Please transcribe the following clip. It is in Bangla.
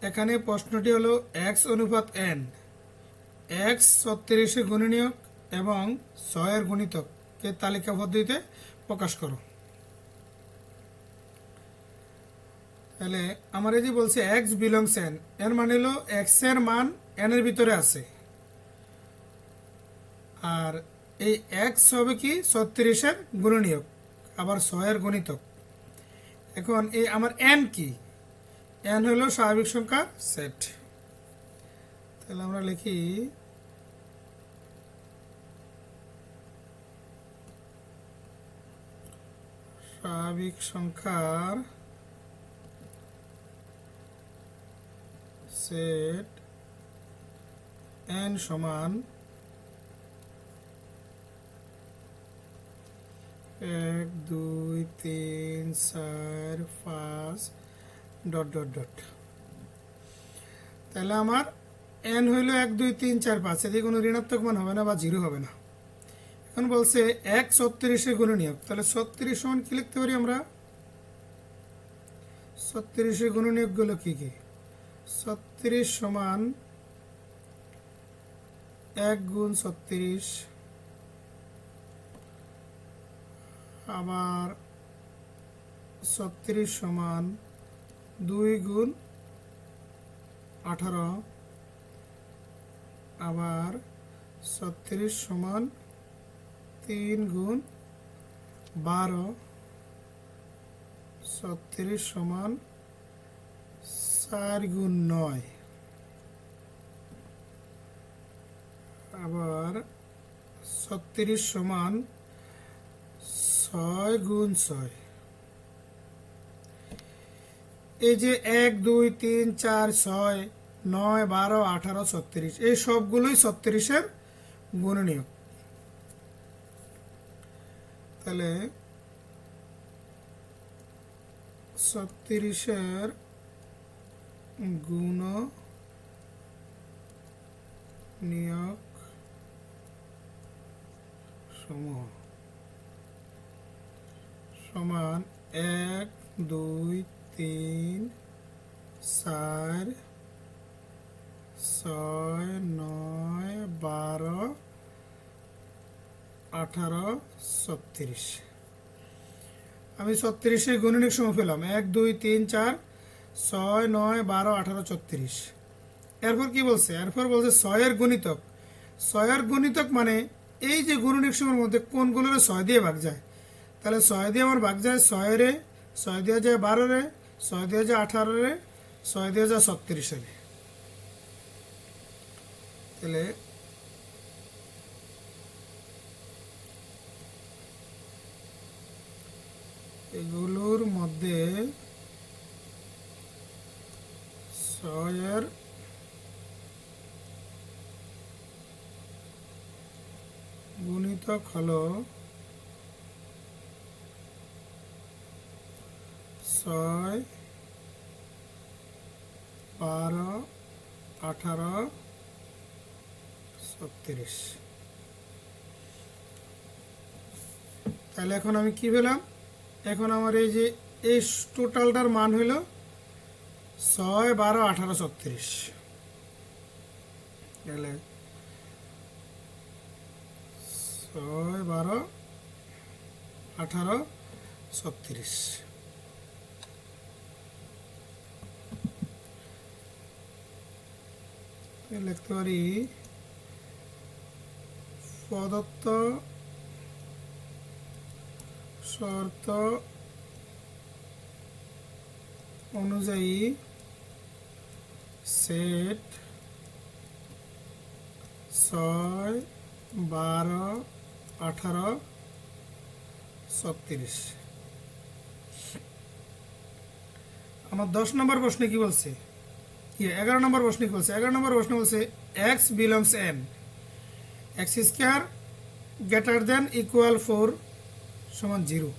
এখানে প্রশ্নটি হলো এক্স অনুপাত এন, এক্স 36 গুণনীয়ক এবং 6 গুণিতককে তালিকা পদ্ধতিতে প্রকাশ করো। তাহলে আমার এই যে বলছে এক্স বিলংস এন, এর মানে হলো এক্স এর মান এন এর ভিতরে আছে, আর এই এক্স হবে কি 36 গুণনীয়ক আবার 6 গুণিতক। এখন এই আমার এন কি, এন হলো স্বাভাবিক সংখ্যার সেট। তাহলে আমরা লিখি স্বাভাবিক সংখ্যার সেট এন সমান 1 2 3 4 5 ডট ডট ডট। তাহলে আমার এন হইল 1 2 3 4 5, এদিকে কোনো ঋণাত্মক মান হবে না বা জিরো হবে না। এখন বলছে এক 36 গুণনীয়ক, তাহলে 36 সমান কি লিখতে পারি আমরা? 36 গুণনীয়ক গুলো কি কি? 36 সমান 1 গুণ 36, আবার 36 সমান 2 গুণ 18, আবার 36 সমান 3 গুণ 12, 36 সমান 4 গুণ 9, আবার 36 সমান 6 গুণ 6। এই যে 1 2 3 4 6 9 12 18 36, এই সবগুলোই 36 গুণনীয়ক। তাহলে 36 গুণনীয়ক সমূহ সমান 1 2 3 4 6 9 12 18 36। আমি 36 গুণনীয়ক সমূহ পেলাম 1 2 3 4 6 9 12 18 36। এরপর কি বলছে? এরপর বলছে 6 গুণিতক। 6 গুণিতক মানে এই যে গুণনীয়ক সমূহের মধ্যে কোনগুলোরে 6 দিয়ে ভাগ যায়। তাহলে 6 দিয়ে আমার ভাগ যায় 6 রে, 6 দিয়ে যায় 12 রে, 6 দিয়ে যায় 18 রে, 6 দিয়ে যায় 36 রে। তাহলে এগুলোর মধ্যে 6 গুণিতক হলো 6 12 18 36। তাহলে এখন আমি কি পেলাম? এখন আমার এই যে এই টোটালটার মান হইল 6 12 18 36। তাহলে 6 12 18 36। লিখতে পারি প্রদত্ত শর্ত অনুযায়ী সেট 6 12 18 36। আমার 10 নম্বর প্রশ্নে কি বলছে? 11 নম্বর প্রশ্নে কি বলছে? 11 নম্বর প্রশ্নে বলছে x belongs N, x square greater than equal 4 সমান 0।